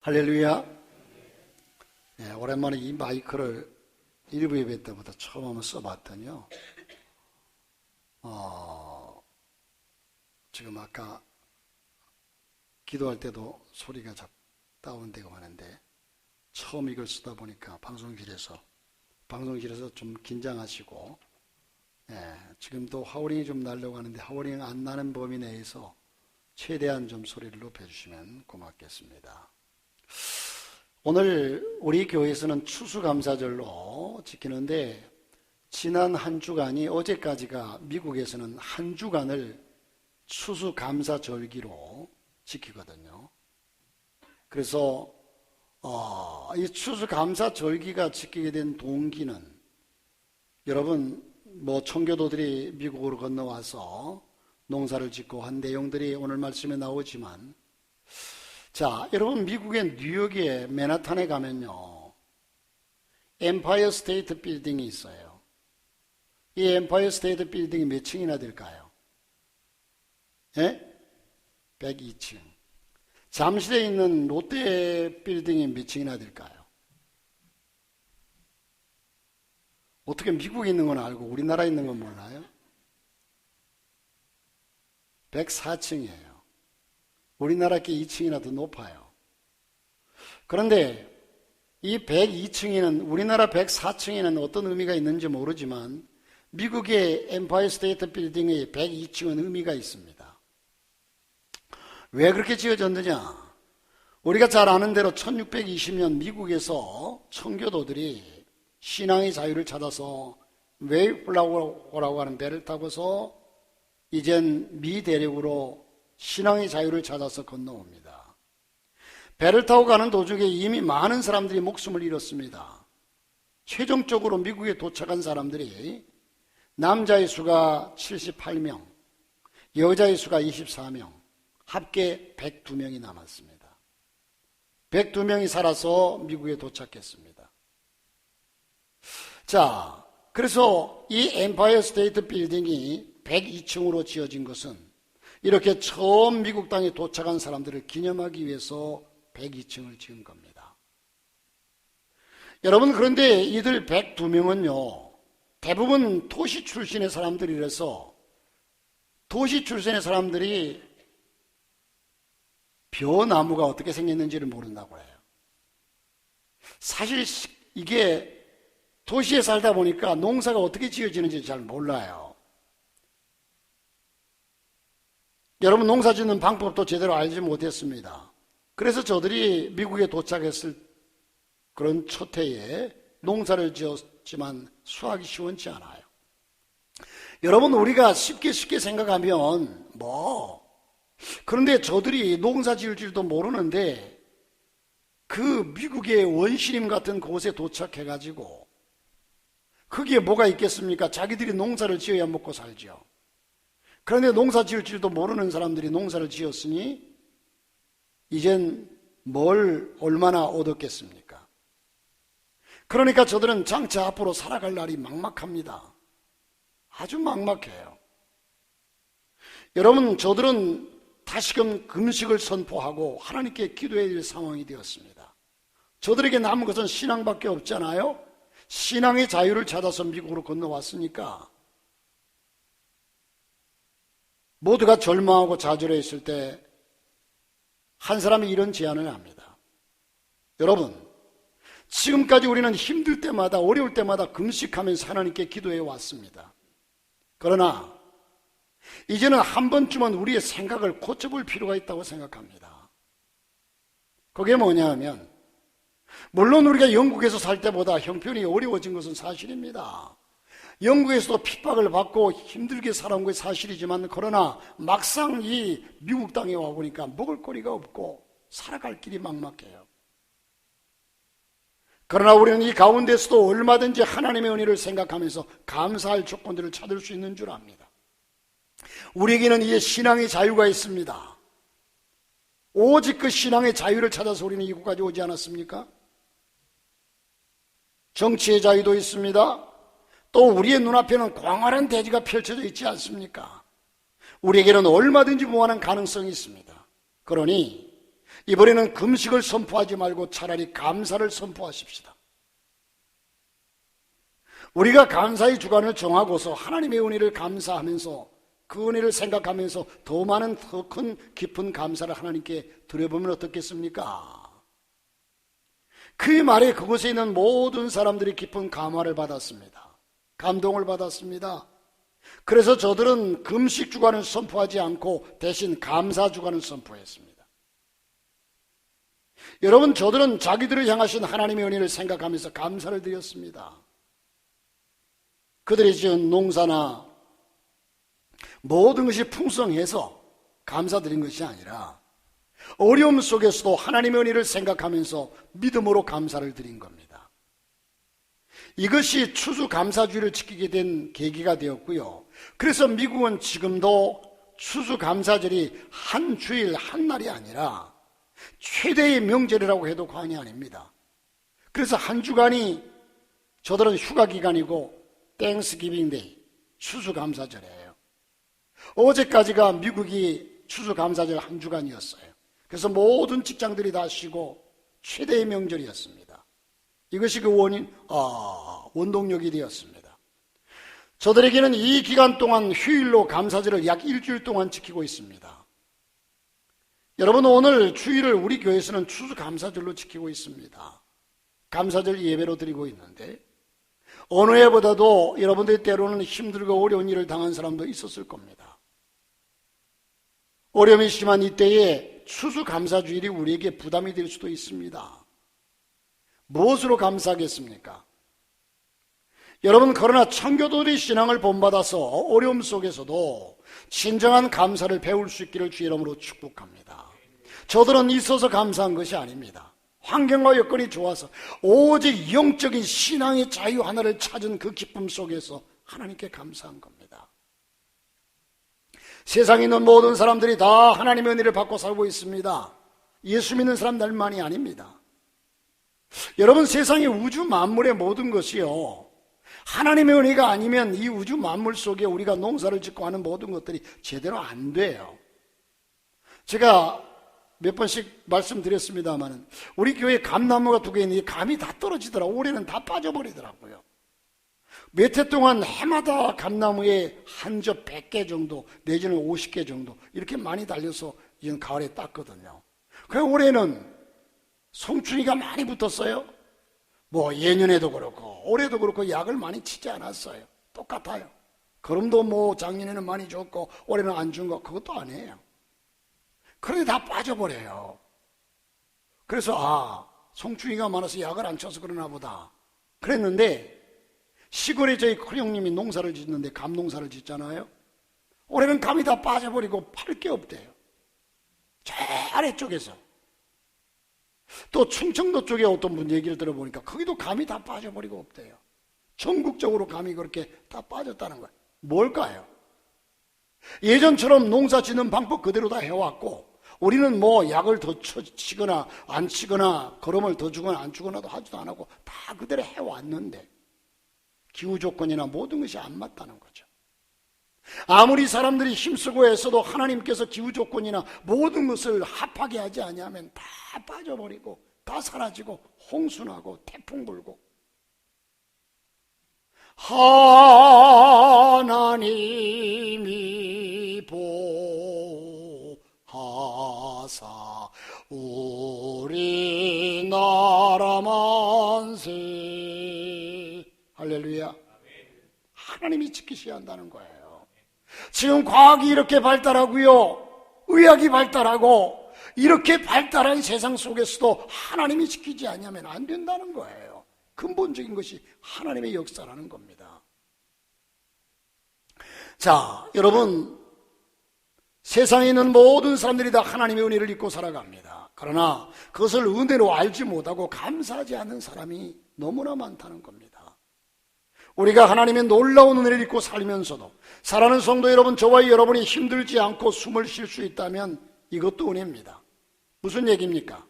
할렐루야. 네, 오랜만에 이 마이크를 일부 예배 때보다 처음 한번 써봤더니요. 지금 아까 기도할 때도 소리가 다운되고 하는데 처음 이걸 쓰다 보니까 방송실에서 좀 긴장하시고, 지금도 하우링이 좀 나려고 하는데 하우링 안 나는 범위 내에서 최대한 좀 소리를 높여주시면 고맙겠습니다. 오늘 우리 교회에서는 추수감사절로 지키는데, 지난 한 주간이 어제까지가 미국에서는 한 주간을 추수감사절기로 지키거든요. 그래서 이 추수감사절기가 지키게 된 동기는, 여러분 청교도들이 미국으로 건너와서 농사를 짓고 한 내용들이 오늘 말씀에 나오지만, 자, 여러분 미국의 뉴욕의 맨하탄에 가면요, 엠파이어 스테이트 빌딩이 있어요. 이 엠파이어 스테이트 빌딩이 몇 층이나 될까요? 102층. 잠실에 있는 롯데 빌딩이 몇 층이나 될까요? 어떻게 미국에 있는 건 알고 우리나라에 있는 건 몰라요? 104층이에요. 우리나라 게 2층이나 더 높아요. 그런데 이 102층에는, 우리나라 104층에는 어떤 의미가 있는지 모르지만 미국의 엠파이어 스테이트 빌딩의 102층은 의미가 있습니다. 왜 그렇게 지어졌느냐? 우리가 잘 아는 대로 1620년 미국에서 청교도들이 신앙의 자유를 찾아서 웨이플라워라고 하는 배를 타고서 이젠 미 대륙으로 신앙의 자유를 찾아서 건너옵니다. 배를 타고 가는 도중에 이미 많은 사람들이 목숨을 잃었습니다. 최종적으로 미국에 도착한 사람들이 남자의 수가 78명, 여자의 수가 24명, 합계 102명이 남았습니다. 102명이 살아서 미국에 도착했습니다. 자, 그래서 이 엠파이어 스테이트 빌딩이 102층으로 지어진 것은 이렇게 처음 미국 땅에 도착한 사람들을 기념하기 위해서 102층을 지은 겁니다. 여러분, 그런데 이들 102명은요, 대부분 도시 출신의 사람들이라서 도시 출신의 사람들이 벼나무가 어떻게 생겼는지를 모른다고 해요. 사실 이게 도시에 살다 보니까 농사가 어떻게 지어지는지 잘 몰라요. 여러분, 농사 짓는 방법도 제대로 알지 못했습니다. 그래서 저들이 미국에 도착했을 그런 첫 해에 농사를 지었지만 수확이 시원치 않아요. 여러분, 우리가 쉽게 생각하면 그런데 저들이 농사 지을 줄도 모르는데 그 미국의 원시림 같은 곳에 도착해가지고, 거기에 뭐가 있겠습니까? 자기들이 농사를 지어야 먹고 살죠. 그런데 농사 지을 줄도 모르는 사람들이 농사를 지었으니 이젠 얼마나 얻었겠습니까? 그러니까 저들은 장차 앞으로 살아갈 날이 막막합니다. 아주 막막해요. 여러분, 저들은 다시금 금식을 선포하고 하나님께 기도해야 될 상황이 되었습니다. 저들에게 남은 것은 신앙밖에 없잖아요. 신앙의 자유를 찾아서 미국으로 건너왔으니까 모두가 절망하고 좌절해 있을 때 한 사람이 이런 제안을 합니다. 여러분, 지금까지 우리는 힘들 때마다, 어려울 때마다 금식하면서 하나님께 기도해 왔습니다. 그러나 이제는 한 번쯤은 우리의 생각을 고쳐볼 필요가 있다고 생각합니다. 그게 뭐냐 하면, 물론 우리가 영국에서 살 때보다 형편이 어려워진 것은 사실입니다. 영국에서도 핍박을 받고 힘들게 살아온 게 사실이지만, 그러나 막상 이 미국 땅에 와보니까 먹을 거리가 없고 살아갈 길이 막막해요. 그러나 우리는 이 가운데서도 얼마든지 하나님의 은혜를 생각하면서 감사할 조건들을 찾을 수 있는 줄 압니다. 우리에게는 이제 신앙의 자유가 있습니다. 오직 그 신앙의 자유를 찾아서 우리는 이곳까지 오지 않았습니까? 정치의 자유도 있습니다. 또 우리의 눈앞에는 광활한 대지가 펼쳐져 있지 않습니까? 우리에게는 얼마든지 무한한 가능성이 있습니다. 그러니 이번에는 금식을 선포하지 말고 차라리 감사를 선포하십시다. 우리가 감사의 주간을 정하고서 하나님의 은혜를 감사하면서 그 은혜를 생각하면서 더 많은 더 큰 깊은 감사를 하나님께 드려보면 어떻겠습니까? 그 말에 그곳에 있는 모든 사람들이 깊은 감화를 받았습니다. 감동을 받았습니다. 그래서 저들은 금식 주간을 선포하지 않고 대신 감사 주간을 선포했습니다. 여러분, 저들은 자기들을 향하신 하나님의 은혜를 생각하면서 감사를 드렸습니다. 그들이 지은 농사나 모든 것이 풍성해서 감사드린 것이 아니라 어려움 속에서도 하나님의 은혜를 생각하면서 믿음으로 감사를 드린 겁니다. 이것이 추수감사주의를 지키게 된 계기가 되었고요. 그래서 미국은 지금도 추수감사절이 한 주일 한 날이 아니라 최대의 명절이라고 해도 과언이 아닙니다. 그래서 한 주간이 저들은 휴가 기간이고 땡스기빙데이, 추수감사절이에요. 어제까지가 미국이 추수감사절 한 주간이었어요. 그래서 모든 직장들이 다 쉬고 최대의 명절이었습니다. 이것이 그 원동력이 되었습니다. 저들에게는 이 기간 동안 휴일로 감사절을 약 일주일 동안 지키고 있습니다. 여러분, 오늘 주일을 우리 교회에서는 추수감사절로 지키고 있습니다. 감사절 예배로 드리고 있는데 어느 해보다도 여러분들이 때로는 힘들고 어려운 일을 당한 사람도 있었을 겁니다. 어려움이 심한 이때에 추수감사주일이 우리에게 부담이 될 수도 있습니다. 무엇으로 감사하겠습니까? 여러분, 그러나 청교도들의 신앙을 본받아서 어려움 속에서도 진정한 감사를 배울 수 있기를 주의 이름으로 축복합니다. 저들은 있어서 감사한 것이 아닙니다. 환경과 여건이 좋아서 오직 영적인 신앙의 자유 하나를 찾은 그 기쁨 속에서 하나님께 감사한 겁니다. 세상에 있는 모든 사람들이 다 하나님의 은혜를 받고 살고 있습니다. 예수 믿는 사람들만이 아닙니다. 여러분, 세상의 우주 만물의 모든 것이요, 하나님의 은혜가 아니면 이 우주 만물 속에 우리가 농사를 짓고 하는 모든 것들이 제대로 안 돼요. 제가 몇 번씩 말씀드렸습니다만 우리 교회에 감나무가 2개 있는데 감이 다 떨어지더라고요. 올해는 다 빠져버리더라고요. 몇 해 동안 해마다 감나무에 한 접 100개 정도 내지는 50개 정도 이렇게 많이 달려서 이제 가을에 땄거든요. 그래서 올해는 송충이가 많이 붙었어요. 뭐 예년에도 그렇고 올해도 그렇고 약을 많이 치지 않았어요. 똑같아요. 거름도 뭐 작년에는 많이 줬고 올해는 안 준 거 그것도 아니에요. 그런데 다 빠져버려요. 그래서 송충이가 많아서 약을 안 쳐서 그러나 보다 그랬는데, 시골에 저희 큰형님이 농사를 짓는데 감농사를 짓잖아요. 올해는 감이 다 빠져버리고 팔 게 없대요. 저 아래쪽에서. 또 충청도 쪽에 어떤 분 얘기를 들어보니까 거기도 감이 다 빠져버리고 없대요. 전국적으로 감이 그렇게 다 빠졌다는 거예요. 뭘까요? 예전처럼 농사 짓는 방법 그대로 다 해왔고, 우리는 뭐 약을 더 치거나 안 치거나 거름을 더 주거나 안 주거나도 하지도 안 하고 다 그대로 해왔는데 기후 조건이나 모든 것이 안 맞다는 거죠. 아무리 사람들이 힘쓰고 애써도 하나님께서 기후 조건이나 모든 것을 합하게 하지 아니하면 다 빠져버리고 다 사라지고 홍수나고 태풍 불고, 하나님이 보하사 우리나라 만세. 할렐루야. 하나님이 지키셔야 한다는 거예요. 지금 과학이 이렇게 발달하고요, 의학이 발달하고 이렇게 발달한 세상 속에서도 하나님이 지키지 않으면 안 된다는 거예요. 근본적인 것이 하나님의 역사라는 겁니다. 자, 여러분, 세상에 있는 모든 사람들이 다 하나님의 은혜를 입고 살아갑니다. 그러나 그것을 은혜로 알지 못하고 감사하지 않는 사람이 너무나 많다는 겁니다. 우리가 하나님의 놀라운 은혜를 입고 살면서도, 사랑하는 성도 여러분, 저와 여러분이 힘들지 않고 숨을 쉴 수 있다면 이것도 은혜입니다. 무슨 얘기입니까?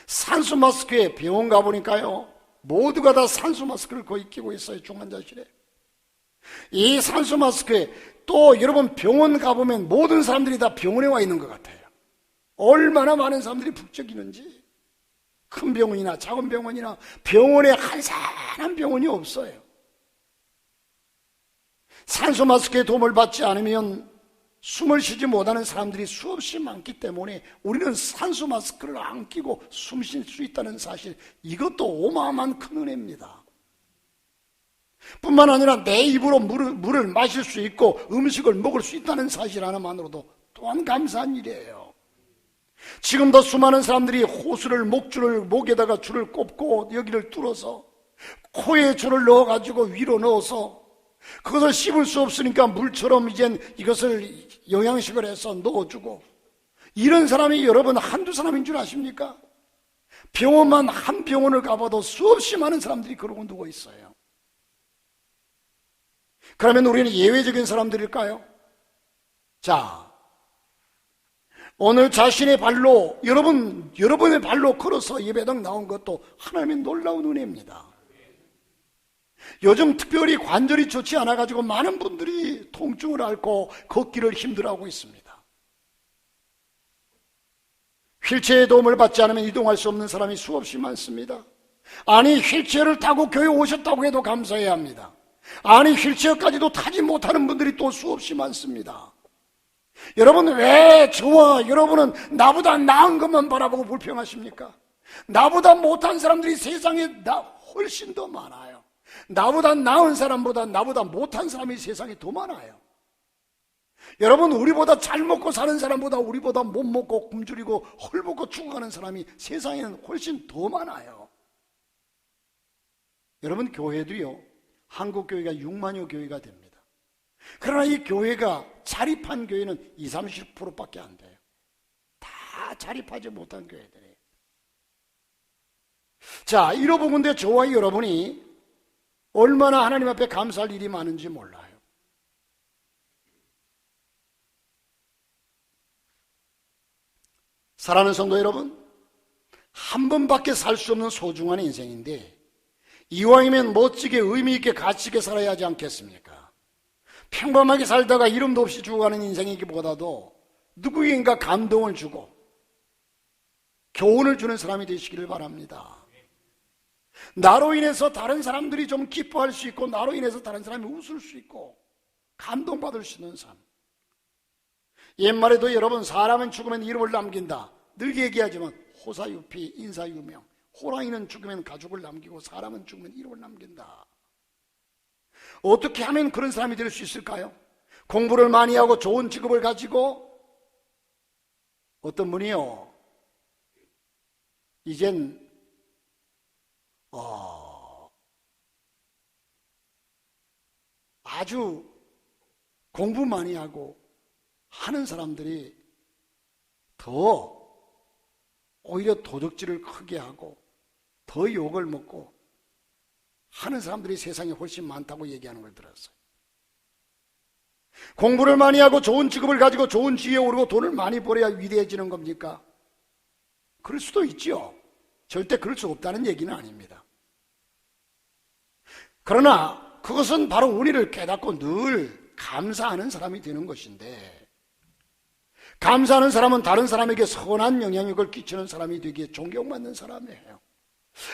산수 마스크에 병원 가보니까요, 모두가 다 산수 마스크를 거의 끼고 있어요. 중환자실에. 이 산수 마스크에 또 여러분 병원 가보면 모든 사람들이 다 병원에 와 있는 것 같아요. 얼마나 많은 사람들이 북적이는지. 큰 병원이나 작은 병원이나 병원에 한산한 병원이 없어요. 산소 마스크의 도움을 받지 않으면 숨을 쉬지 못하는 사람들이 수없이 많기 때문에 우리는 산소 마스크를 안 끼고 숨 쉴 수 있다는 사실, 이것도 어마어마한 큰 은혜입니다. 뿐만 아니라 내 입으로 물을 마실 수 있고 음식을 먹을 수 있다는 사실 하나만으로도 또한 감사한 일이에요. 지금도 수많은 사람들이 호수를 목에다가 줄을 꼽고 여기를 뚫어서 코에 줄을 넣어가지고 위로 넣어서 그것을 씹을 수 없으니까 물처럼 이젠 이것을 영양식을 해서 넣어주고, 이런 사람이 여러분 한두 사람인 줄 아십니까? 병원만 한 병원을 가봐도 수없이 많은 사람들이 그러고 누워 있어요. 그러면 우리는 예외적인 사람들일까요? 자, 오늘 자신의 발로 여러분의 발로 걸어서 예배당 나온 것도 하나님의 놀라운 은혜입니다. 요즘 특별히 관절이 좋지 않아가지고 많은 분들이 통증을 앓고 걷기를 힘들어하고 있습니다. 휠체어의 도움을 받지 않으면 이동할 수 없는 사람이 수없이 많습니다. 아니, 휠체어를 타고 교회 오셨다고 해도 감사해야 합니다. 아니, 휠체어까지도 타지 못하는 분들이 또 수없이 많습니다. 여러분, 왜 저와 여러분은 나보다 나은 것만 바라보고 불평하십니까? 나보다 못한 사람들이 세상에 훨씬 더 많아요. 나보다 나은 사람보다 나보다 못한 사람이 세상에 더 많아요. 여러분, 우리보다 잘 먹고 사는 사람보다 우리보다 못 먹고 굶주리고 헐벗고 죽어가는 사람이 세상에는 훨씬 더 많아요. 여러분, 교회도요, 한국 교회가 6만여 교회가 됩니다. 그러나 이 교회가 자립한 교회는 20, 30%밖에 안 돼요. 다 자립하지 못한 교회들이에요. 자, 이러보건대 저와 여러분이 얼마나 하나님 앞에 감사할 일이 많은지 몰라요. 사랑하는 성도 여러분, 한 번밖에 살 수 없는 소중한 인생인데 이왕이면 멋지게 의미있게 가치있게 살아야 하지 않겠습니까? 평범하게 살다가 이름도 없이 죽어가는 인생이기보다도 누구인가 감동을 주고 교훈을 주는 사람이 되시기를 바랍니다. 나로 인해서 다른 사람들이 좀 기뻐할 수 있고 나로 인해서 다른 사람이 웃을 수 있고 감동받을 수 있는 삶. 옛말에도 여러분, 사람은 죽으면 이름을 남긴다 늘 얘기하지만 호사유피 인사유명, 호랑이는 죽으면 가죽을 남기고 사람은 죽으면 이름을 남긴다. 어떻게 하면 그런 사람이 될 수 있을까요? 공부를 많이 하고 좋은 직업을 가지고, 어떤 분이요, 이젠 아주 공부 많이 하고 하는 사람들이 더 오히려 도적질을 크게 하고 더 욕을 먹고 하는 사람들이 세상에 훨씬 많다고 얘기하는 걸 들었어요. 공부를 많이 하고 좋은 직업을 가지고 좋은 지위에 오르고 돈을 많이 벌어야 위대해지는 겁니까? 그럴 수도 있죠. 절대 그럴 수 없다는 얘기는 아닙니다. 그러나 그것은 바로 우리를 깨닫고 늘 감사하는 사람이 되는 것인데, 감사하는 사람은 다른 사람에게 선한 영향력을 끼치는 사람이 되기에 존경받는 사람이에요.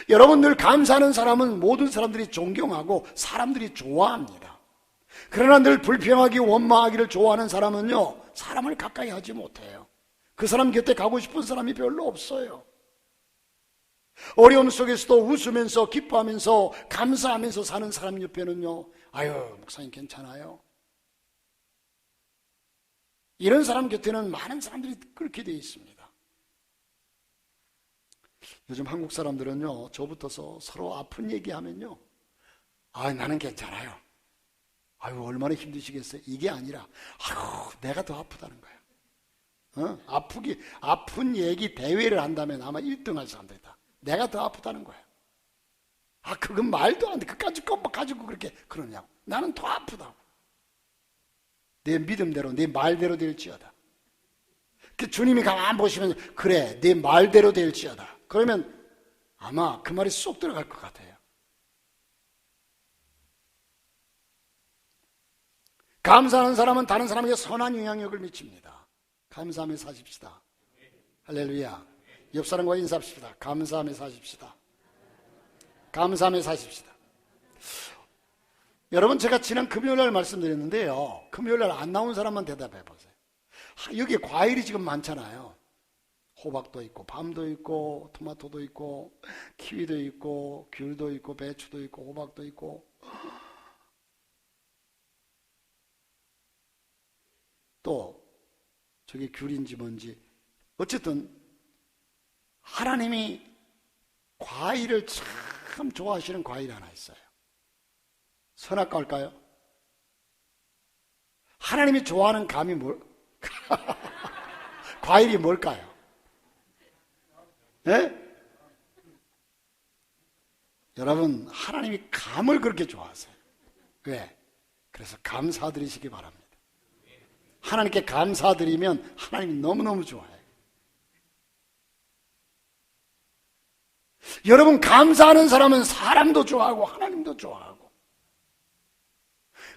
여러분, 늘 감사하는 사람은 모든 사람들이 존경하고 사람들이 좋아합니다. 그러나 늘 불평하기 원망하기를 좋아하는 사람은요, 사람을 가까이 하지 못해요. 그 사람 곁에 가고 싶은 사람이 별로 없어요. 어려움 속에서도 웃으면서 기뻐하면서 감사하면서 사는 사람 옆에는요, 아유, 목사님 괜찮아요. 이런 사람 곁에는 많은 사람들이 그렇게 되어 있습니다. 요즘 한국 사람들은요, 저부터서 서로 아픈 얘기하면요, 아, 나는 괜찮아요. 아유, 얼마나 힘드시겠어요. 이게 아니라, 아유, 내가 더 아프다는 거야. 아픈 얘기 대회를 한다면 아마 1등 할 사람들이다. 내가 더 아프다는 거야. 아, 그건 말도 안 돼. 그까지 껌 가지고 그렇게 그러냐고. 나는 더 아프다고. 내 믿음대로, 내 말대로 될지어다. 그 주님이 가만 보시면, 그래, 내 말대로 될지어다. 그러면 아마 그 말이 쏙 들어갈 것 같아요. 감사하는 사람은 다른 사람에게 선한 영향력을 미칩니다. 감사하며 사십시다. 할렐루야. 옆 사람과 인사합시다. 감사하며 사십시다. 감사하며 사십시다. 여러분, 제가 지난 금요일날 말씀드렸는데요, 금요일날 안 나온 사람만 대답해 보세요. 여기 과일이 지금 많잖아요. 호박도 있고 밤도 있고 토마토도 있고 키위도 있고 귤도 있고 배추도 있고 호박도 있고 또 저게 귤인지 뭔지 어쨌든 하나님이 과일을 참 좋아하시는 과일이 하나 있어요. 선악과일까요? 하나님이 좋아하는 감이 과일이 뭘까요? 네? 여러분, 하나님이 감을 그렇게 좋아하세요. 왜? 그래서 감사드리시기 바랍니다. 하나님께 감사드리면 하나님이 너무너무 좋아해요. 여러분, 감사하는 사람은 사람도 좋아하고 하나님도 좋아하고,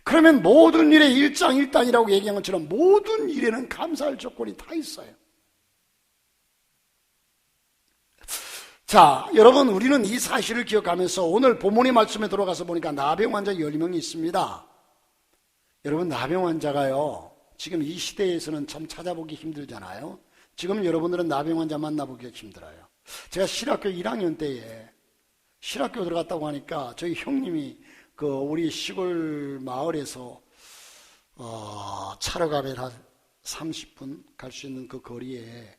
그러면 모든 일에 일장일단이라고 얘기한 것처럼 모든 일에는 감사할 조건이 다 있어요. 자, 여러분, 우리는 이 사실을 기억하면서 오늘 본문의 말씀에 들어가서 보니까 나병 환자 10명이 있습니다. 여러분, 나병 환자가요, 지금 이 시대에서는 참 찾아보기 힘들잖아요. 지금 여러분들은 나병 환자 만나보기가 힘들어요. 제가 신학교 1학년 때에 신학교 들어갔다고 하니까 저희 형님이 우리 시골 마을에서 차로 가면 한 30분 갈 수 있는 그 거리에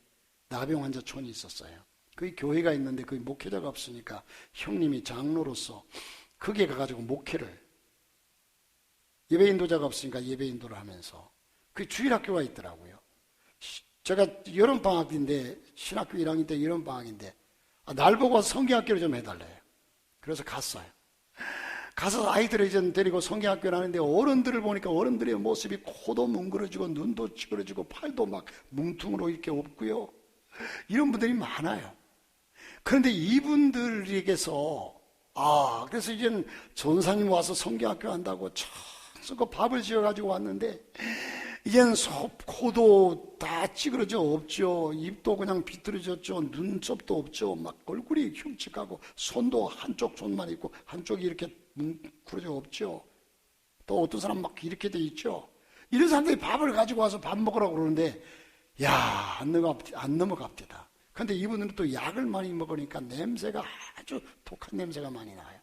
나병 환자촌이 있었어요. 거기 교회가 있는데 거기 목회자가 없으니까 형님이 장로로서 거기에 가가지고 목회를, 예배 인도자가 없으니까 예배 인도를 하면서, 그 주일학교가 있더라고요. 제가 여름방학인데, 신학교 1학년 때 여름방학인데, 날 보고 성경학교를 좀 해달래요. 그래서 갔어요. 가서 아이들을 이제 데리고 성경학교를 하는데, 어른들을 보니까 어른들의 모습이 코도 뭉그러지고 눈도 찌그러지고 팔도 막 뭉퉁으로 이렇게 없고요, 이런 분들이 많아요. 그런데 이분들에게서 그래서 이제는 전사님 와서 성경학교 한다고 그 밥을 지어가지고 왔는데, 이젠 코도 다 찌그러져 없죠. 입도 그냥 비뚤어졌죠. 눈썹도 없죠. 막 얼굴이 흉측하고 손도 한쪽 손만 있고 한쪽이 이렇게 뭉그러져 없죠. 또 어떤 사람 막 이렇게 돼 있죠. 이런 사람들이 밥을 가지고 와서 밥 먹으라고 그러는데, 안 넘어갑니다. 그런데 이분들은 또 약을 많이 먹으니까 냄새가 아주 독한 냄새가 많이 나요.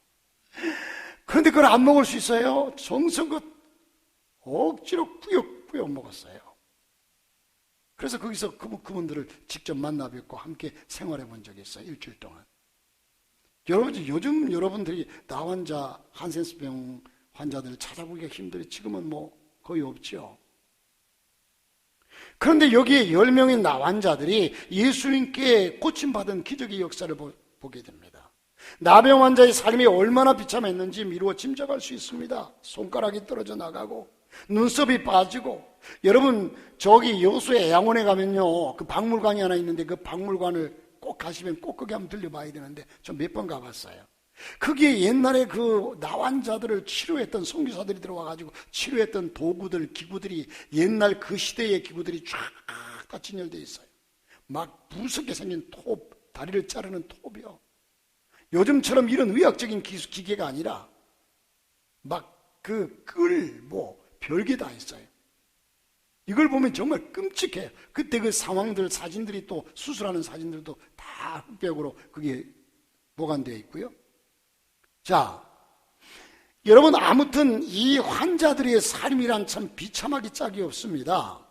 그런데 그걸 안 먹을 수 있어요? 정성껏 억지로 꾸역꾸역 먹었어요. 그래서 거기서 그분들을 직접 만나 뵙고 함께 생활해 본 적이 있어요. 일주일 동안. 요즘 여러분들이 나환자, 한센스병 환자들을 찾아보기가 힘들어요. 지금은 거의 없죠. 그런데 여기에 10명의 나환자들이 예수님께 고침받은 기적의 역사를 보게 됩니다. 나병 환자의 삶이 얼마나 비참했는지 미루어 짐작할 수 있습니다. 손가락이 떨어져 나가고 눈썹이 빠지고, 여러분 저기 여수의 양원에 가면요, 그 박물관이 하나 있는데 그 박물관을 꼭 가시면 꼭 거기 한번 들려봐야 되는데, 저 몇 번 가봤어요. 거기에 옛날에 그 나환자들을 치료했던 선교사들이 들어와가지고 치료했던 도구들, 기구들이 옛날 그 시대의 기구들이 쫙 다 진열되어 있어요. 막 무섭게 생긴 톱, 다리를 자르는 톱이요. 요즘처럼 이런 의학적인 기계가 아니라 막 별게 다 있어요. 이걸 보면 정말 끔찍해요. 그때 그 상황들, 사진들이, 또 수술하는 사진들도 다 흑백으로 그게 보관되어 있고요. 자, 여러분, 아무튼 이 환자들의 삶이란 참 비참하기 짝이 없습니다.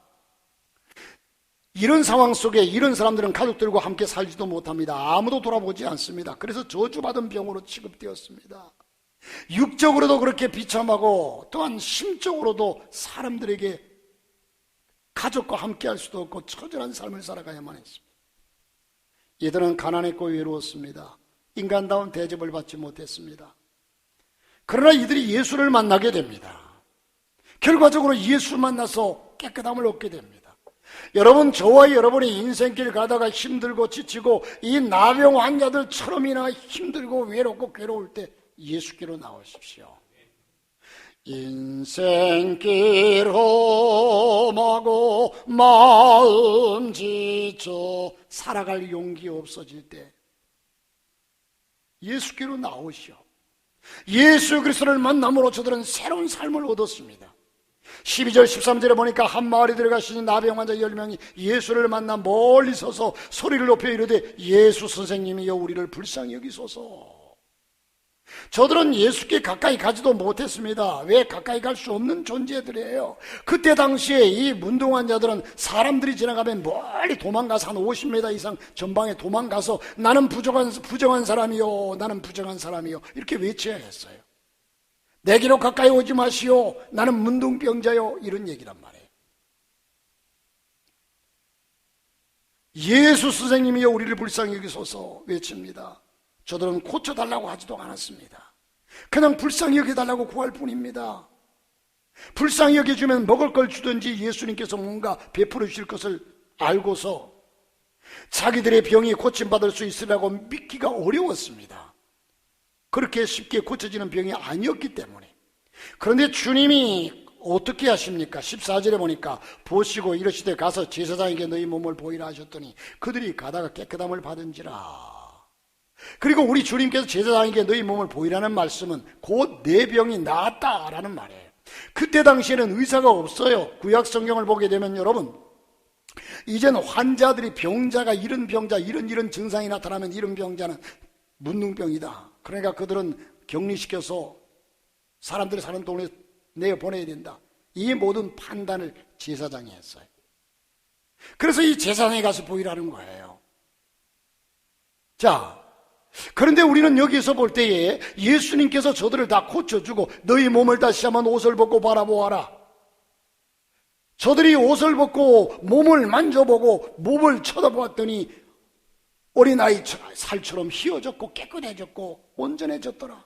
이런 상황 속에 이런 사람들은 가족들과 함께 살지도 못합니다. 아무도 돌아보지 않습니다. 그래서 저주받은 병으로 취급되었습니다. 육적으로도 그렇게 비참하고, 또한 심적으로도 사람들에게 가족과 함께 할 수도 없고 처절한 삶을 살아가야만 했습니다. 이들은 가난했고 외로웠습니다. 인간다운 대접을 받지 못했습니다. 그러나 이들이 예수를 만나게 됩니다. 결과적으로 예수를 만나서 깨끗함을 얻게 됩니다. 여러분, 저와 여러분이 인생길 가다가 힘들고 지치고 이 나병 환자들처럼이나 힘들고 외롭고 괴로울 때 예수께로 나오십시오. 인생길 험하고 마음 지쳐 살아갈 용기 없어질 때 예수께로 나오시오. 예수 그리스도를 만남으로 저들은 새로운 삶을 얻었습니다. 12절 13절에 보니까 한 마을에 들어가시니 나병 환자 10명이 예수를 만나 멀리 서서 소리를 높여 이르되 예수 선생님이여 우리를 불쌍히 여기소서. 저들은 예수께 가까이 가지도 못했습니다. 왜? 가까이 갈 수 없는 존재들이에요. 그때 당시에 이 문둥한 자들은 사람들이 지나가면 멀리 도망가서 한 50m 이상 전방에 도망가서 나는 부정한 사람이요, 나는 부정한 사람이요 이렇게 외쳐야 했어요. 내게로 가까이 오지 마시오, 나는 문둥병자요, 이런 얘기란 말이에요. 예수 선생님이여 우리를 불쌍히 여기소서 외칩니다. 저들은 고쳐달라고 하지도 않았습니다. 그냥 불쌍히 여겨달라고 구할 뿐입니다. 불쌍히 여겨주면 먹을 걸 주든지 예수님께서 뭔가 베풀어 주실 것을 알고서 자기들의 병이 고침받을 수 있으라고 믿기가 어려웠습니다. 그렇게 쉽게 고쳐지는 병이 아니었기 때문에. 그런데 주님이 어떻게 하십니까? 14절에 보니까 보시고 이러시되 가서 제사장에게 너희 몸을 보이라 하셨더니 그들이 가다가 깨끗함을 받은지라. 그리고 우리 주님께서 제사장에게 너희 몸을 보이라는 말씀은 곧 내 병이 나았다라는 말이에요. 그때 당시에는 의사가 없어요. 구약 성경을 보게 되면 여러분, 이제는 환자들이 병자가 이런 병자, 이런 증상이 나타나면 이런 병자는 문둥병이다. 그러니까 그들은 격리시켜서 사람들이 사는 동네에 내보내야 된다. 이 모든 판단을 제사장이 했어요. 그래서 이 제사장에 가서 보이라는 거예요. 자, 그런데 우리는 여기서 볼 때에 예수님께서 저들을 다 고쳐주고 너희 몸을 다시 한번 옷을 벗고 바라보아라. 저들이 옷을 벗고 몸을 만져보고 몸을 쳐다보았더니 어린아이 살처럼 휘어졌고 깨끗해졌고 온전해졌더라.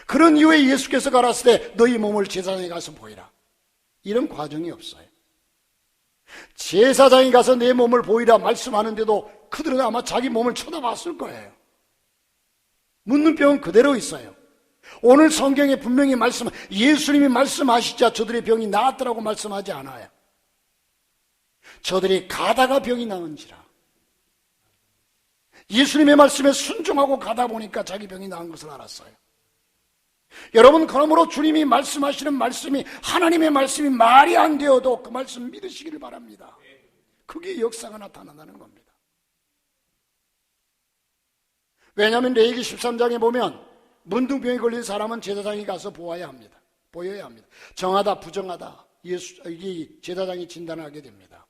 그런 이후에 예수께서 가라사대 너희 몸을 제사장에 가서 보이라. 이런 과정이 없어요. 제사장이 가서 내 몸을 보이라 말씀하는데도 그들은 아마 자기 몸을 쳐다봤을 거예요. 문둥병은 그대로 있어요. 오늘 성경에 분명히 예수님이 말씀하시자 저들의 병이 나았더라고 말씀하지 않아요. 저들이 가다가 병이 나은지라. 예수님의 말씀에 순종하고 가다 보니까 자기 병이 나은 것을 알았어요. 여러분, 그러므로 주님이 말씀하시는 말씀이 하나님의 말씀이 말이 안 되어도 그 말씀 믿으시기를 바랍니다. 그게 역사가 나타난다는 겁니다. 왜냐하면 레위기 13장에 보면 문둥병에 걸린 사람은 제사장이 가서 보여야 합니다. 정하다 부정하다 이 제사장이 진단을 하게 됩니다.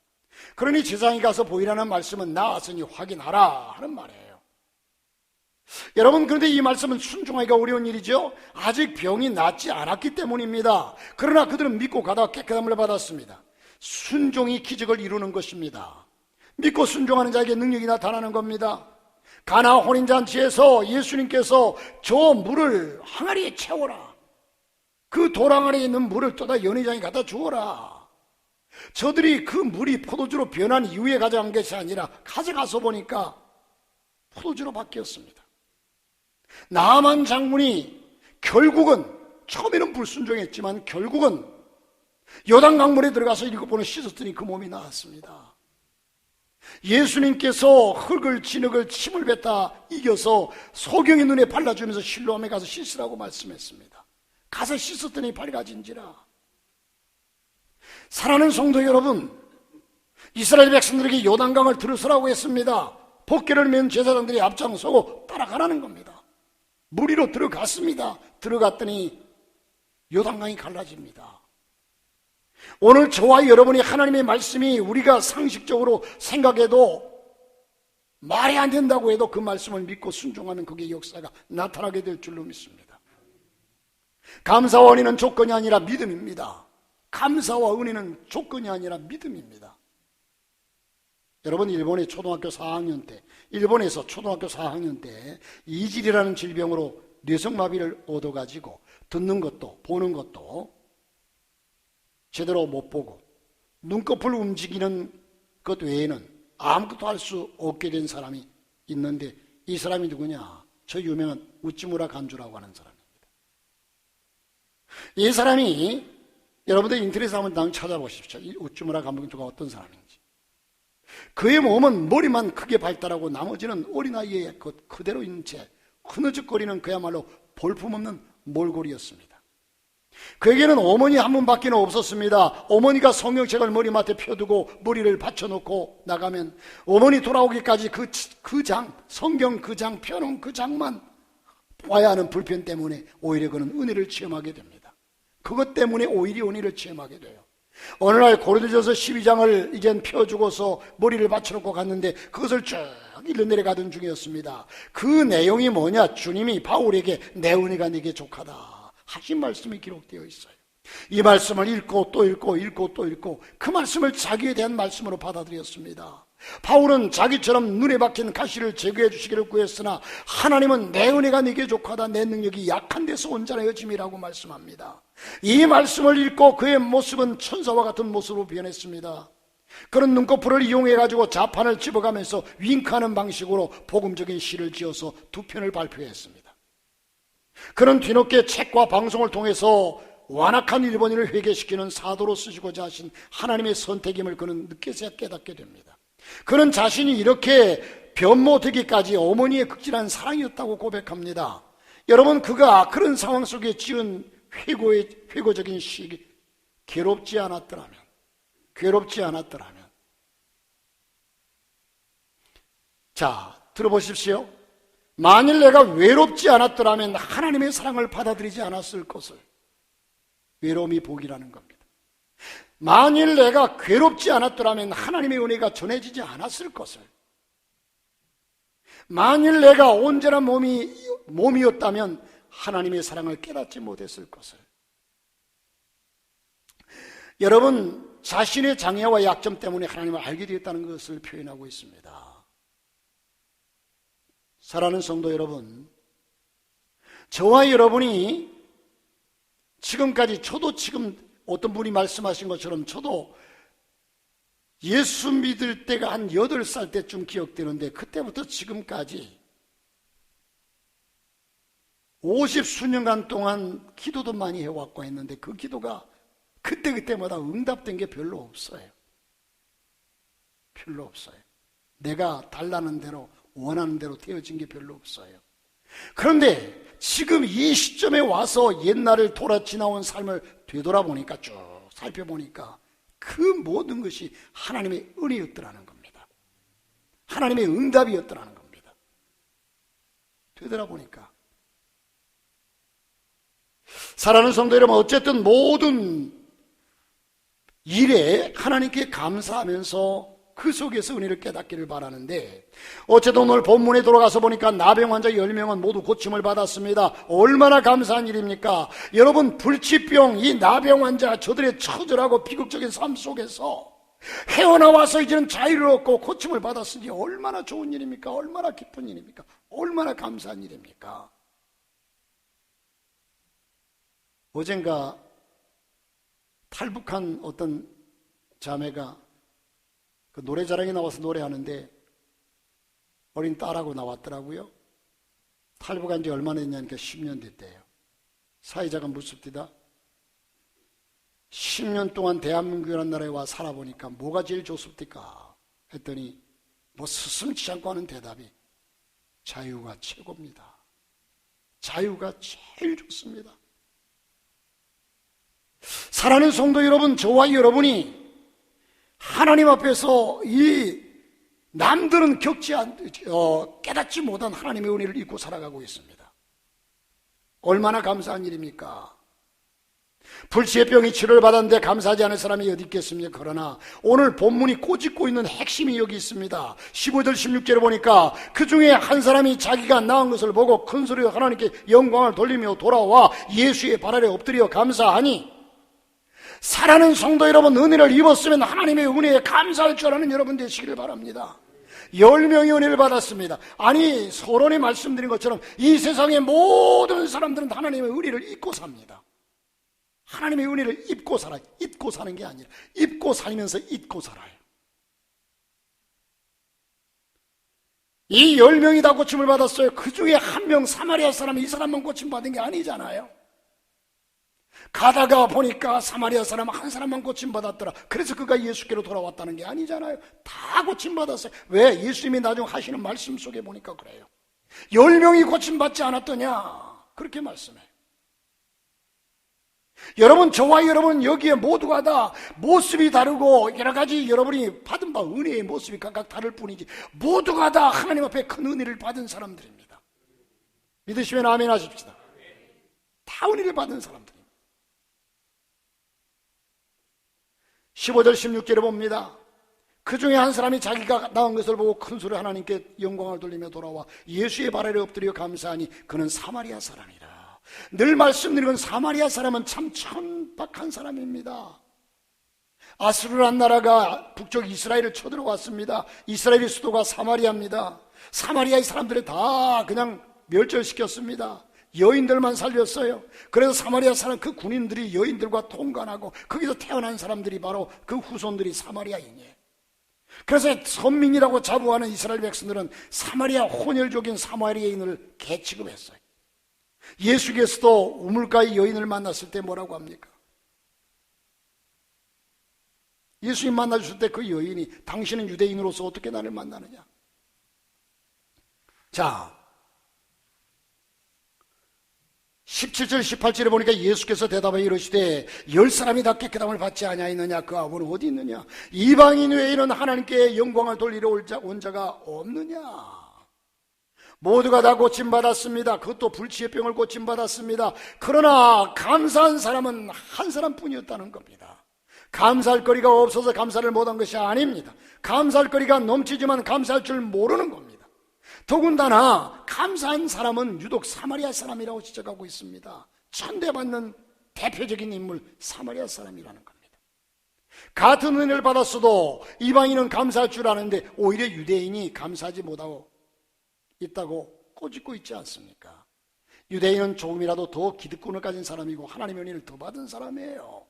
그러니 제사장이 가서 보이라는 말씀은 나았으니 확인하라 하는 말이에요. 여러분, 그런데 이 말씀은 순종하기가 어려운 일이죠. 아직 병이 낫지 않았기 때문입니다. 그러나 그들은 믿고 가다가 깨끗함을 받았습니다. 순종이 기적을 이루는 것입니다. 믿고 순종하는 자에게 능력이 나타나는 겁니다. 가나 혼인잔치에서 예수님께서 저 물을 항아리에 채워라. 그 돌항아리에 있는 물을 떠다 연회장에 갖다 주어라. 저들이 그 물이 포도주로 변한 이후에 가져간 것이 아니라 가져가서 보니까 포도주로 바뀌었습니다. 나만 장군이 결국은 처음에는 불순종했지만 결국은 요단 강물에 들어가서 7번을 씻었더니 그 몸이 나았습니다. 예수님께서 흙을 진흙을 침을 뱉다 이겨서 소경의 눈에 발라주면서 실로암에 가서 씻으라고 말씀했습니다. 가서 씻었더니 밝아진지라. 사랑하는 성도 여러분, 이스라엘 백성들에게 요단강을 들으서라고 했습니다. 복궤를 맨 제사장들이 앞장서고 따라가라는 겁니다. 무리로 들어갔습니다. 들어갔더니 요단강이 갈라집니다. 오늘 저와 여러분이 하나님의 말씀이 우리가 상식적으로 생각해도 말이 안 된다고 해도 그 말씀을 믿고 순종하면 그게 역사가 나타나게 될 줄로 믿습니다. 감사와 은혜는 조건이 아니라 믿음입니다. 감사와 은혜는 조건이 아니라 믿음입니다. 여러분, 일본의 초등학교 4학년 때, 일본에서 초등학교 4학년 때 이질이라는 질병으로 뇌성마비를 얻어가지고 듣는 것도 보는 것도 제대로 못 보고 눈꺼풀 움직이는 것 외에는 아무것도 할 수 없게 된 사람이 있는데 이 사람이 누구냐? 저 유명한 우찌무라 간주라고 하는 사람입니다. 이 사람이, 여러분들 인터넷에 한번 찾아보십시오. 이 우쭈무라 감독주가 어떤 사람인지. 그의 몸은 머리만 크게 발달하고 나머지는 어린아이의 그대로 있는 채 흐느적거리는 그야말로 볼품없는 몰골이었습니다. 그에게는 어머니 한 분밖에 없었습니다. 어머니가 성경책을 머리맡에 펴두고 머리를 받쳐놓고 나가면 어머니 돌아오기까지 성경 그 장 펴놓은 그 장만 봐야 하는 불편 때문에 오히려 그는 은혜를 체험하게 됩니다. 그것 때문에 오히려 은혜를 체험하게 돼요. 어느 날 고린도전서 12장을 이젠 펴주고서 머리를 받쳐놓고 갔는데 그것을 쭉 읽어내려가던 중이었습니다. 그 내용이 뭐냐? 주님이 바울에게 내 은혜가 네게 족하다 하신 말씀이 기록되어 있어요. 이 말씀을 읽고 또 읽고 그 말씀을 자기에 대한 말씀으로 받아들였습니다. 바울은 자기처럼 눈에 박힌 가시를 제거해 주시기를 구했으나 하나님은 내 은혜가 네게 족하다, 내 능력이 약한 데서 온전해짐이라고 말씀합니다. 이 말씀을 읽고 그의 모습은 천사와 같은 모습으로 변했습니다. 그런 눈꺼풀을 이용해가지고 자판을 집어가면서 윙크하는 방식으로 복음적인 시를 지어서 2편을 발표했습니다. 그는 뒤늦게 책과 방송을 통해서 완악한 일본인을 회개시키는 사도로 쓰시고자 하신 하나님의 선택임을 그는 늦게서야 깨닫게 됩니다. 그는 자신이 이렇게 변모되기까지 어머니의 극진한 사랑이었다고 고백합니다. 여러분, 그가 그런 상황 속에 지은 회고적인 시 괴롭지 않았더라면 자, 들어보십시오. 만일 내가 외롭지 않았더라면 하나님의 사랑을 받아들이지 않았을 것을. 외로움이 복이라는 겁니다. 만일 내가 괴롭지 않았더라면 하나님의 은혜가 전해지지 않았을 것을. 만일 내가 온전한 몸이었다면 하나님의 사랑을 깨닫지 못했을 것을. 여러분, 자신의 장애와 약점 때문에 하나님을 알게 되었다는 것을 표현하고 있습니다. 사랑하는 성도 여러분, 저와 여러분이 지금까지, 저도 지금 어떤 분이 말씀하신 것처럼 저도 예수 믿을 때가 한 8살 때쯤 기억되는데 그때부터 지금까지 50수년간 동안 기도도 많이 해왔고 했는데 그 기도가 그때마다 응답된 게 별로 없어요. 별로 없어요. 내가 달라는 대로 원하는 대로 되어진 게 별로 없어요. 그런데 지금 이 시점에 와서 옛날을 돌아 지나온 삶을 되돌아보니까, 쭉 살펴보니까 그 모든 것이 하나님의 은혜였더라는 겁니다. 하나님의 응답이었더라는 겁니다. 되돌아보니까. 사랑하는 성도 여러분, 어쨌든 모든 일에 하나님께 감사하면서 그 속에서 은혜를 깨닫기를 바라는데, 어쨌든 오늘 본문에 돌아가서 보니까 나병 환자 10명은 모두 고침을 받았습니다. 얼마나 감사한 일입니까? 여러분, 불치병, 이 나병 환자, 저들의 처절하고 비극적인 삶 속에서 헤어나와서 이제는 자유를 얻고 고침을 받았으니 얼마나 좋은 일입니까? 얼마나 기쁜 일입니까? 얼마나 감사한 일입니까? 어젠가 탈북한 어떤 자매가 그 노래자랑에 나와서 노래하는데 어린 딸하고 나왔더라고요. 탈북한 지 얼마나 됐냐니까 10년 됐대요. 사회자가 묻습니다. 10년 동안 대한민국이라는 나라에 와 살아보니까 뭐가 제일 좋습니까? 했더니 뭐 스승치 않고 하는 대답이 자유가 최고입니다. 자유가 제일 좋습니다. 사랑하는 성도 여러분, 저와 여러분이 하나님 앞에서 이 남들은 깨닫지 못한 하나님의 은혜를 잊고 살아가고 있습니다. 얼마나 감사한 일입니까? 불치의 병이 치료를 받았는데 감사하지 않을 사람이 어디 있겠습니까? 그러나 오늘 본문이 꼬집고 있는 핵심이 여기 있습니다. 15절 16절에 보니까 그 중에 한 사람이 자기가 낳은 것을 보고 큰 소리로 하나님께 영광을 돌리며 돌아와 예수의 발 아래 엎드려 감사하니, 사랑하는 성도 여러분, 은혜를 입었으면 하나님의 은혜에 감사할 줄 아는 여러분 되시기를 바랍니다. 10명이 은혜를 받았습니다. 아니, 서론에 말씀드린 것처럼 이 세상의 모든 사람들은 하나님의 은혜를 잊고 삽니다. 하나님의 은혜를 입고 살아요. 잊고 사는 게 아니라 입고 살면서 잊고 살아요. 이 10명이 다 고침을 받았어요. 그 중에 한 명 사마리아 사람이 이 사람만 고침 받은 게 아니잖아요. 가다가 보니까 사마리아 사람 한 사람만 고침받았더라. 그래서 그가 예수께로 돌아왔다는 게 아니잖아요. 다 고침받았어요. 왜? 예수님이 나중 하시는 말씀 속에 보니까 그래요. 10명이 고침받지 않았더냐, 그렇게 말씀해요. 여러분, 저와 여러분 여기에 모두가 다 모습이 다르고 여러 가지 여러분이 받은 바 은혜의 모습이 각각 다를 뿐이지 모두가 다 하나님 앞에 큰 은혜를 받은 사람들입니다. 믿으시면 아멘 하십시다. 다 은혜를 받은 사람들입니다. 15절 16절에 봅니다. 그 중에 한 사람이 자기가 낳은 것을 보고 큰 소리로 하나님께 영광을 돌리며 돌아와 예수의 발 아래 엎드려 감사하니 그는 사마리아 사람이라. 늘 말씀드리는 사마리아 사람은 참 천박한 사람입니다. 아수르란 나라가 북쪽 이스라엘을 쳐들어왔습니다. 이스라엘의 수도가 사마리아입니다. 사마리아의 사람들을 다 그냥 멸절시켰습니다. 여인들만 살렸어요. 그래서 사마리아 사람 그 군인들이 여인들과 통관하고 거기서 태어난 사람들이 바로 그 후손들이 사마리아인이에요. 그래서 선민이라고 자부하는 이스라엘 백성들은 사마리아 혼혈족인 사마리아인을 개취급했어요. 예수께서도 우물가의 여인을 만났을 때 뭐라고 합니까? 예수님 만나셨을 때 그 여인이 당신은 유대인으로서 어떻게 나를 만나느냐? 자, 17절 18절에 보니까 예수께서 대답하여 이르시되 10사람이 다 깨끗함을 받지 아니하였느냐? 그 아버는 어디 있느냐? 이방인 외에는 하나님께 영광을 돌리러 온 자가 없느냐? 모두가 다 고침받았습니다. 그것도 불치의 병을 고침받았습니다. 그러나 감사한 사람은 한 사람뿐이었다는 겁니다. 감사할 거리가 없어서 감사를 못한 것이 아닙니다. 감사할 거리가 넘치지만 감사할 줄 모르는 겁니다. 더군다나 감사한 사람은 유독 사마리아 사람이라고 지적하고 있습니다. 천대받는 대표적인 인물 사마리아 사람이라는 겁니다. 같은 은혜를 받았어도 이방인은 감사할 줄 아는데 오히려 유대인이 감사하지 못하고 있다고 꼬집고 있지 않습니까? 유대인은 조금이라도 더 기득권을 가진 사람이고 하나님의 은혜를 더 받은 사람이에요.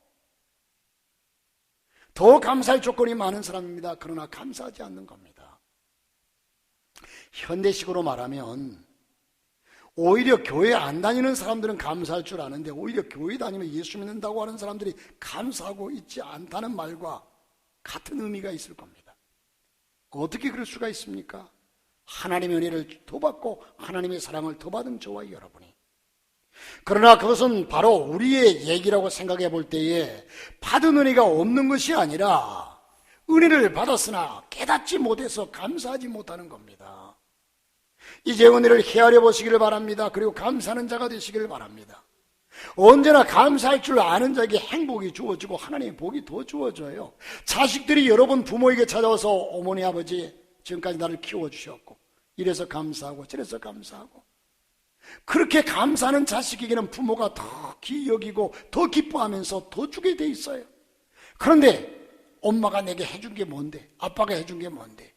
더 감사할 조건이 많은 사람입니다. 그러나 감사하지 않는 겁니다. 현대식으로 말하면 오히려 교회 안 다니는 사람들은 감사할 줄 아는데 오히려 교회 다니면 예수 믿는다고 하는 사람들이 감사하고 있지 않다는 말과 같은 의미가 있을 겁니다. 어떻게 그럴 수가 있습니까? 하나님의 은혜를 더 받고 하나님의 사랑을 더 받은 저와 여러분이. 그러나 그것은 바로 우리의 얘기라고 생각해 볼 때에 받은 은혜가 없는 것이 아니라 은혜를 받았으나 깨닫지 못해서 감사하지 못하는 겁니다. 이제 은혜를 헤아려 보시기를 바랍니다. 그리고 감사하는 자가 되시기를 바랍니다. 언제나 감사할 줄 아는 자에게 행복이 주어지고 하나님의 복이 더 주어져요. 자식들이 여러분 부모에게 찾아와서 어머니 아버지 지금까지 나를 키워주셨고 이래서 감사하고 저래서 감사하고 그렇게 감사하는 자식에게는 부모가 더 기여기고 더 기뻐하면서 더 주게 돼 있어요. 그런데 엄마가 내게 해준 게 뭔데? 아빠가 해준 게 뭔데?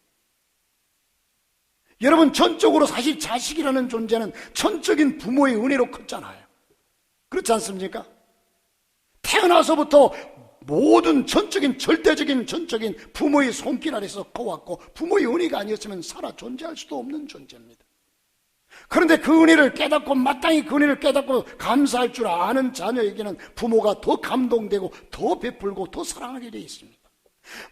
여러분 전적으로 사실 자식이라는 존재는 전적인 부모의 은혜로 컸잖아요. 그렇지 않습니까? 태어나서부터 모든 전적인 부모의 손길 아래서 커왔고 부모의 은혜가 아니었으면 살아 존재할 수도 없는 존재입니다. 그런데 그 은혜를 깨닫고 마땅히 그 은혜를 깨닫고 감사할 줄 아는 자녀에게는 부모가 더 감동되고 더 베풀고 더 사랑하게 되어 있습니다.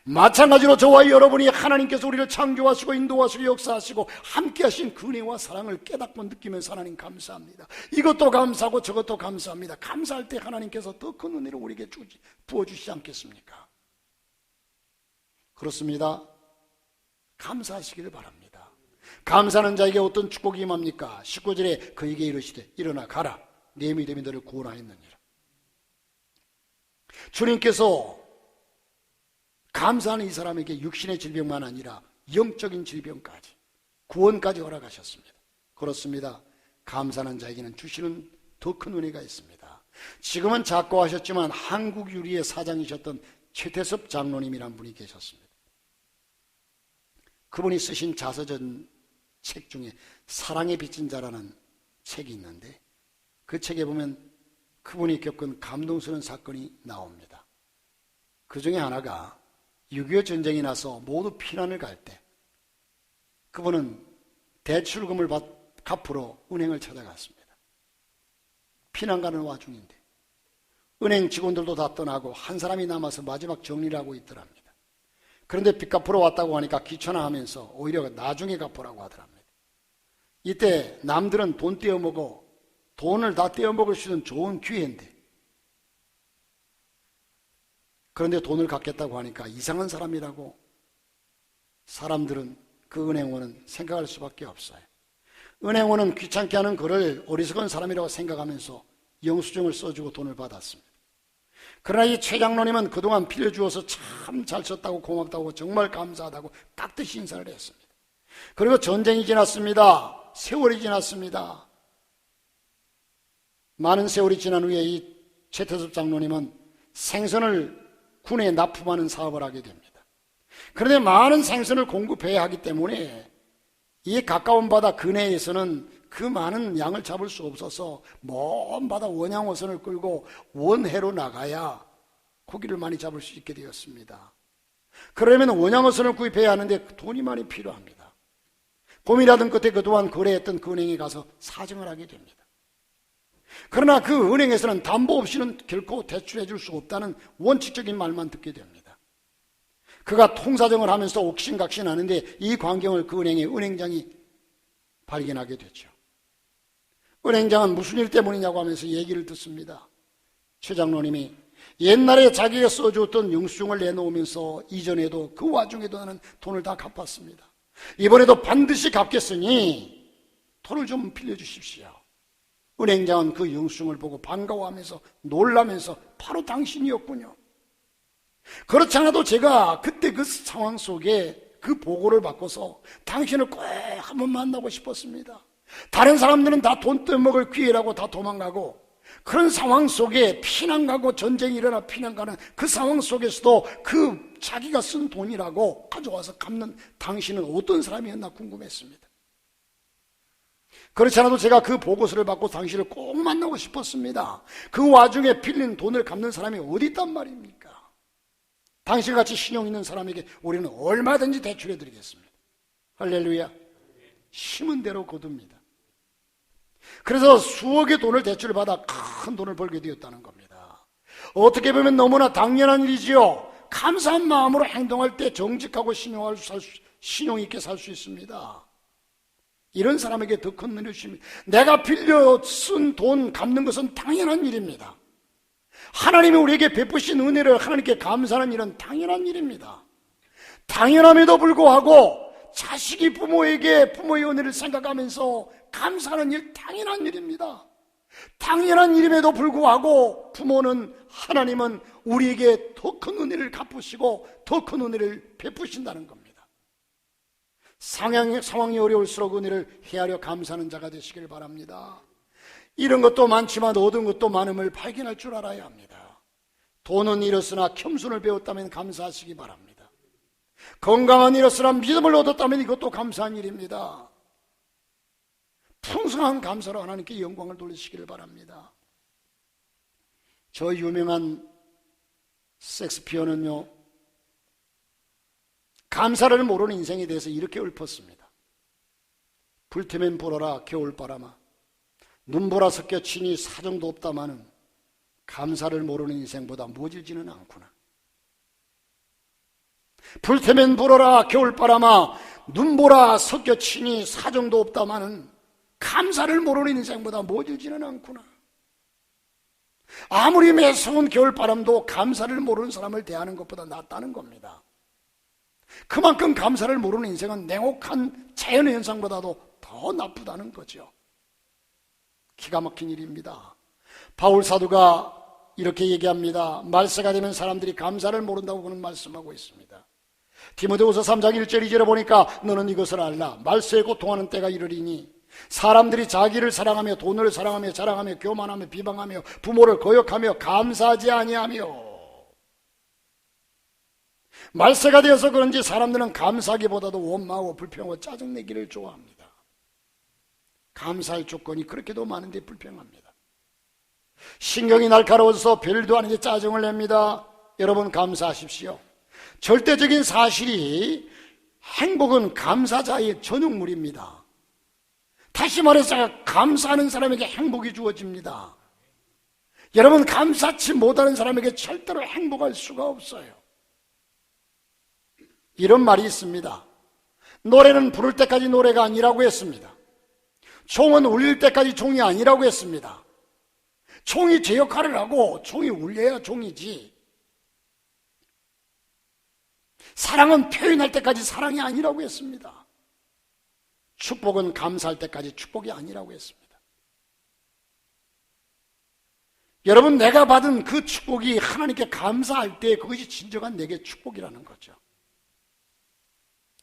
마찬가지로 저와 여러분이 하나님께서 우리를 창조하시고 인도하시고 역사하시고 함께 하신 그 은혜와 사랑을 깨닫고 느끼면서 하나님 감사합니다. 이것도 감사하고 저것도 감사합니다. 감사할 때 하나님께서 더 큰 은혜를 우리에게 부어주시지 않겠습니까? 그렇습니다. 감사하시기를 바랍니다. 감사하는 자에게 어떤 축복이 임합니까? 19절에 그에게 이르시되 일어나 가라 내 믿음이 너를 구원하였느니라. 주님께서 감사하는 이 사람에게 육신의 질병만 아니라 영적인 질병까지 구원까지 허락하셨습니다. 그렇습니다. 감사하는 자에게는 주시는 더 큰 은혜가 있습니다. 지금은 작고하셨지만 한국 유리의 사장이셨던 최태섭 장로님이란 분이 계셨습니다. 그분이 쓰신 자서전 책 중에 사랑에 비친 자라는 책이 있는데 그 책에 보면 그분이 겪은 감동스러운 사건이 나옵니다. 그 중에 하나가 6.25 전쟁이 나서 모두 피난을 갈 때 그분은 대출금을 갚으러 은행을 찾아갔습니다. 피난 가는 와중인데 은행 직원들도 다 떠나고 한 사람이 남아서 마지막 정리를 하고 있더랍니다. 그런데 빚 갚으러 왔다고 하니까 귀찮아하면서 오히려 나중에 갚으라고 하더랍니다. 이때 남들은 돈 떼어먹어 돈을 다 떼어먹을 수 있는 좋은 기회인데, 그런데 돈을 갚겠다고 하니까 이상한 사람이라고 사람들은, 그 은행원은 생각할 수밖에 없어요. 은행원은 귀찮게 하는 그를 어리석은 사람이라고 생각하면서 영수증을 써주고 돈을 받았습니다. 그러나 이 최 장로님은 그동안 빌려주어서 참 잘 썼다고 고맙다고 정말 감사하다고 깍듯이 인사를 했습니다. 그리고 전쟁이 지났습니다. 세월이 지났습니다. 많은 세월이 지난 후에 이 최태섭 장로님은 생선을 군에 납품하는 사업을 하게 됩니다. 그런데 많은 생선을 공급해야 하기 때문에 이 가까운 바다 근해에서는 그 많은 양을 잡을 수 없어서 먼 바다 원양어선을 끌고 원해로 나가야 고기를 많이 잡을 수 있게 되었습니다. 그러려면 원양어선을 구입해야 하는데 돈이 많이 필요합니다. 고민하던 끝에 그동안 거래했던 그 은행에 가서 사정을 하게 됩니다. 그러나 그 은행에서는 담보 없이는 결코 대출해 줄 수 없다는 원칙적인 말만 듣게 됩니다. 그가 통사정을 하면서 옥신각신하는데 이 광경을 그 은행의 은행장이 발견하게 됐죠. 은행장은 무슨 일 때문이냐고 하면서 얘기를 듣습니다. 최 장로님이 옛날에 자기가 써줬던 영수증을 내놓으면서 이전에도 그 와중에도 나는 돈을 다 갚았습니다. 이번에도 반드시 갚겠으니 돈을 좀 빌려주십시오. 은행장은 그 영수증을 보고 반가워하면서 놀라면서 바로 당신이었군요. 그렇지 않아도 제가 그때 그 상황 속에 그 보고를 받고서 당신을 꼭 한번 만나고 싶었습니다. 다른 사람들은 다 돈 떼먹을 기회라고 다 도망가고, 그런 상황 속에 피난 가고 전쟁이 일어나 피난 가는 그 상황 속에서도 그 자기가 쓴 돈이라고 가져와서 갚는 당신은 어떤 사람이었나 궁금했습니다. 그렇지 않아도 제가 그 보고서를 받고 당신을 꼭 만나고 싶었습니다. 그 와중에 빌린 돈을 갚는 사람이 어디 있단 말입니까? 당신같이 신용 있는 사람에게 우리는 얼마든지 대출해 드리겠습니다. 할렐루야. 심은 대로 거둡니다. 그래서 수억의 돈을 대출을 받아 큰 돈을 벌게 되었다는 겁니다. 어떻게 보면 너무나 당연한 일이지요. 감사한 마음으로 행동할 때 정직하고 신용 있게 살 수 있습니다. 이런 사람에게 더 큰 은혜를 주십니다. 내가 빌려 쓴 돈 갚는 것은 당연한 일입니다. 하나님이 우리에게 베푸신 은혜를 하나님께 감사하는 일은 당연한 일입니다. 당연함에도 불구하고 자식이 부모에게 부모의 은혜를 생각하면서 감사하는 일 당연한 일입니다. 당연한 일임에도 불구하고 부모는, 하나님은 우리에게 더 큰 은혜를 갚으시고 더 큰 은혜를 베푸신다는 겁니다. 상황이 어려울수록 은혜를 헤아려 감사하는 자가 되시길 바랍니다. 이런 것도 많지만 얻은 것도 많음을 발견할 줄 알아야 합니다. 돈은 잃었으나 겸손을 배웠다면 감사하시기 바랍니다. 건강은 잃었으나 믿음을 얻었다면 이것도 감사한 일입니다. 풍성한 감사로 하나님께 영광을 돌리시기를 바랍니다. 저 유명한 섹스피어는요, 감사를 모르는 인생에 대해서 이렇게 읊었습니다. 불태면 불어라 겨울바람아, 눈보라 섞여 치니 사정도 없다마는 감사를 모르는 인생보다 모질지는 않구나. 불태면 불어라 겨울바람아, 눈보라 섞여 치니 사정도 없다마는 감사를 모르는 인생보다 모질지는 않구나. 아무리 매서운 겨울바람도 감사를 모르는 사람을 대하는 것보다 낫다는 겁니다. 그만큼 감사를 모르는 인생은 냉혹한 자연의 현상보다도 더 나쁘다는 거죠. 기가 막힌 일입니다. 바울 사도가 이렇게 얘기합니다. 말세가 되면 사람들이 감사를 모른다고 그는 말씀하고 있습니다. 디모데후서 3장 1절 2절에 보니까 너는 이것을 알라. 말세에 고통하는 때가 이르리니 사람들이 자기를 사랑하며 돈을 사랑하며 자랑하며 교만하며 비방하며 부모를 거역하며 감사하지 아니하며. 말세가 되어서 그런지 사람들은 감사하기보다도 원망하고 불평하고 짜증내기를 좋아합니다. 감사할 조건이 그렇게도 많은데 불평합니다. 신경이 날카로워서 별일도 아닌데 짜증을 냅니다. 여러분 감사하십시오. 절대적인 사실이 행복은 감사자의 전용물입니다. 다시 말해서 감사하는 사람에게 행복이 주어집니다. 여러분, 감사치 못하는 사람에게 절대로 행복할 수가 없어요. 이런 말이 있습니다. 노래는 부를 때까지 노래가 아니라고 했습니다. 총은 울릴 때까지 총이 아니라고 했습니다. 총이 제 역할을 하고 총이 울려야 총이지. 사랑은 표현할 때까지 사랑이 아니라고 했습니다. 축복은 감사할 때까지 축복이 아니라고 했습니다. 여러분, 내가 받은 그 축복이 하나님께 감사할 때 그것이 진정한 내게 축복이라는 거죠.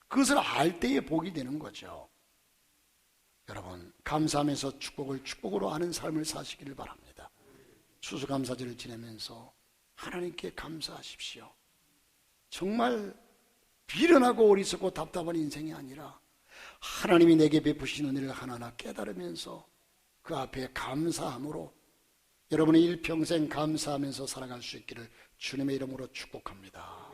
그것을 알 때에 복이 되는 거죠. 여러분, 감사하면서 축복을 축복으로 아는 삶을 사시기를 바랍니다. 추수감사절을 지내면서 하나님께 감사하십시오. 정말 비련하고 어리석고 답답한 인생이 아니라 하나님이 내게 베푸신 은혜를 하나하나 깨달으면서 그 앞에 감사함으로 여러분의 일평생 감사하면서 살아갈 수 있기를 주님의 이름으로 축복합니다.